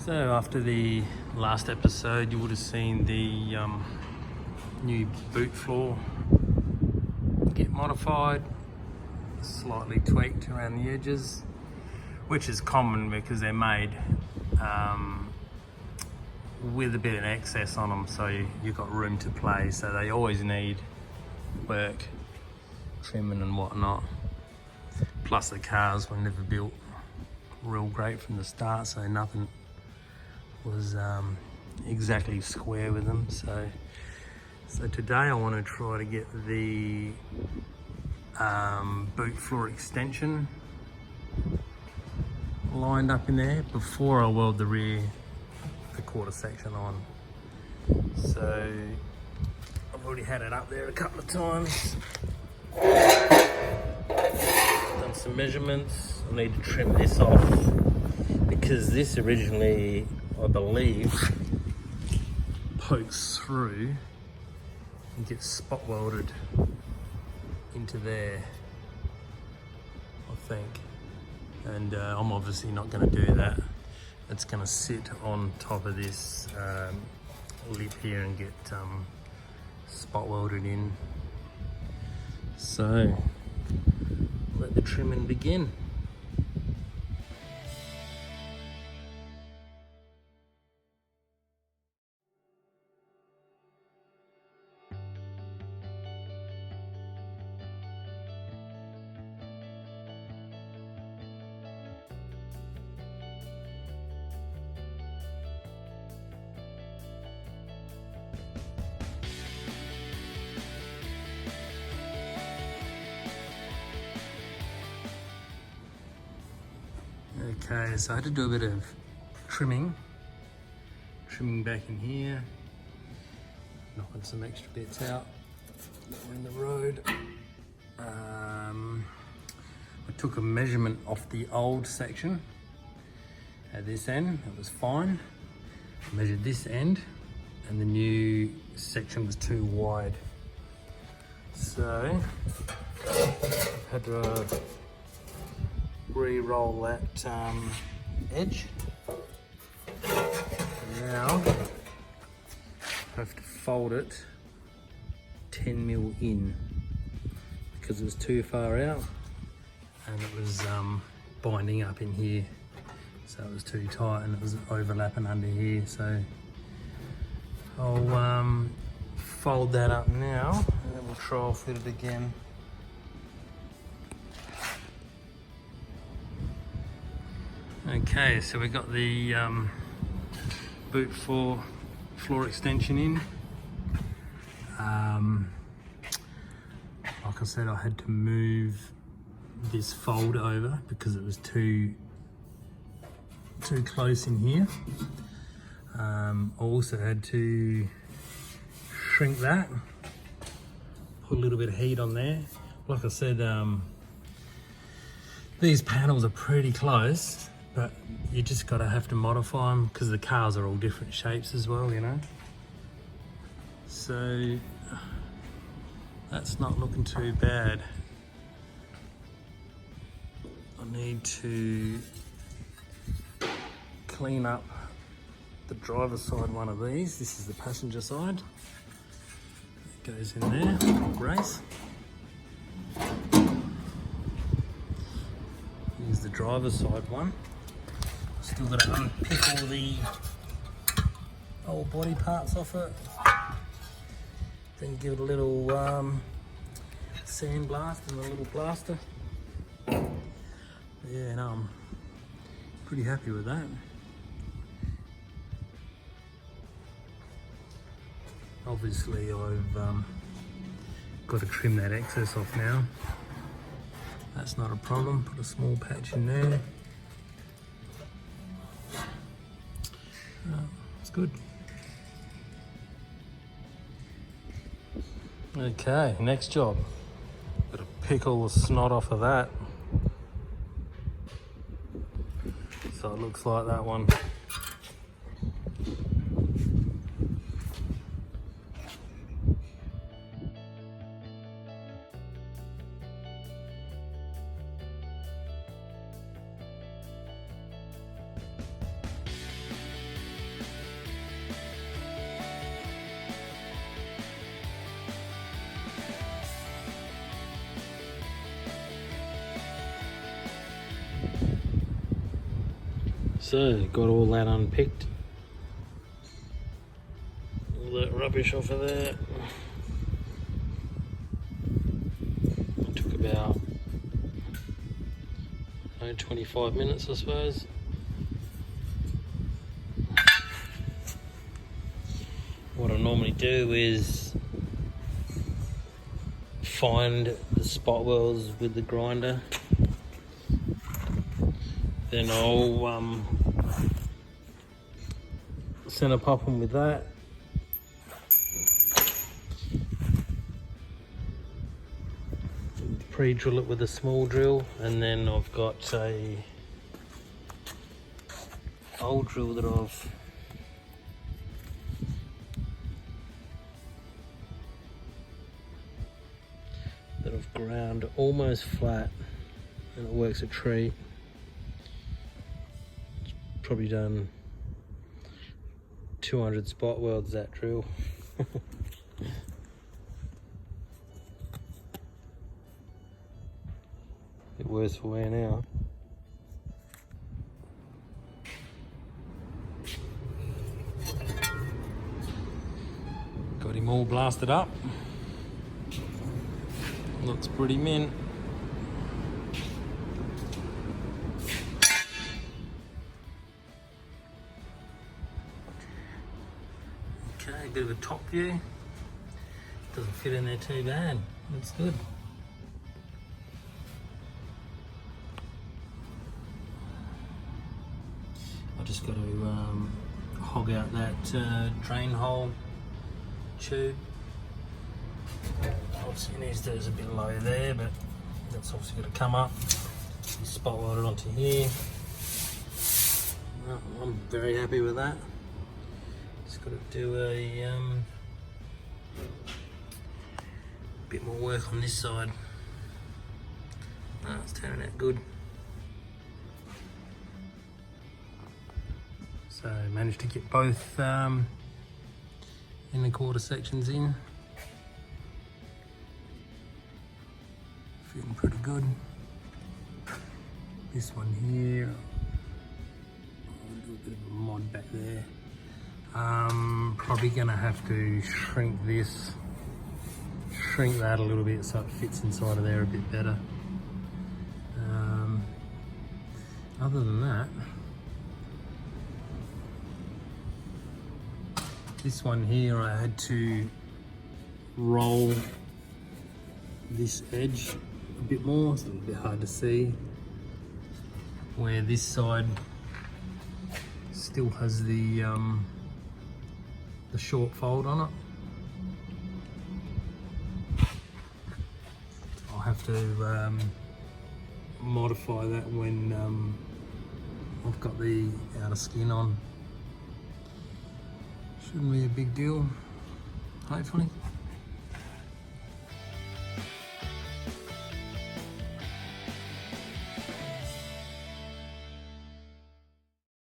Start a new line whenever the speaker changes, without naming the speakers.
So after the last episode, you would have seen the new boot floor get modified, slightly tweaked around the edges, which is common because they're made with a bit of excess on them, so you've got room to play. So they always need work, trimming and whatnot. Plus the cars were never built real great from the start, so nothing was exactly square with them. So today I want to try to get the boot floor extension lined up in there before I weld the quarter section on. So I've already had it up there a couple of times, done some measurements. I need to trim this off because this originally, I believe, pokes through and gets spot welded into there, I think. And I'm obviously not going to do that. It's going to sit on top of this lip here and get spot welded in. So let the trimming begin. Okay, so I had to do a bit of trimming back in here, knocking some extra bits out that were in the road. I took a measurement off the old section at this end, it was fine. I measured this end and the new section was too wide. So I had to re-roll that edge. And now I have to fold it 10 mil in because it was too far out and it was binding up in here, so it was too tight and it was overlapping under here. So I'll fold that up now and then we'll trial fit it again. Okay, so we got the boot floor extension in. Like I said, I had to move this fold over because it was too close in here. I also had to shrink that, put a little bit of heat on there. Like I said, these panels are pretty close, but you just gotta have to modify them because the cars are all different shapes as well, you know. So that's not looking too bad. I need to clean up the driver's side one of these. This is the passenger side. It goes in there, brace. Here's the driver's side one. Still got to unpick all the old body parts off it. Then give it a little sand blast and a little plaster. Yeah, no, I'm pretty happy with that. Obviously, I've got to trim that excess off now. That's not a problem. Put a small patch in there. It's good. Okay, next job. Got to pick all the snot off of that. So it looks like that one. So, got all that unpicked. All that rubbish off of there. It took about 25 minutes, I suppose. What I normally do is find the spot welds with the grinder. Then I'll center pop them with that. Pre-drill it with a small drill, and then I've got a old drill that I've ground almost flat, and it works a treat. It's probably done 200 spot welds, that drill. Bit worse for wear now. Got him all blasted up. Looks pretty mint. Okay, a bit of a top view. Doesn't fit in there too bad. That's good. I just got to hog out that drain hole tube. Obviously needs to, there's a bit low there, but that's obviously got to come up. Spot weld it onto here. Well, I'm very happy with that. Just got to do a bit more work on this side. It's turning out good. So managed to get both inner quarter sections in. Feeling pretty good. This one here, I'll do a bit of a mod back there. Probably gonna have to shrink that a little bit so it fits inside of there a bit better. Other than that, this one here I had to roll this edge a bit more. It's a little bit hard to see, where this side still has the short fold on it. I'll have to modify that when I've got the outer skin on. Shouldn't be a big deal, hopefully.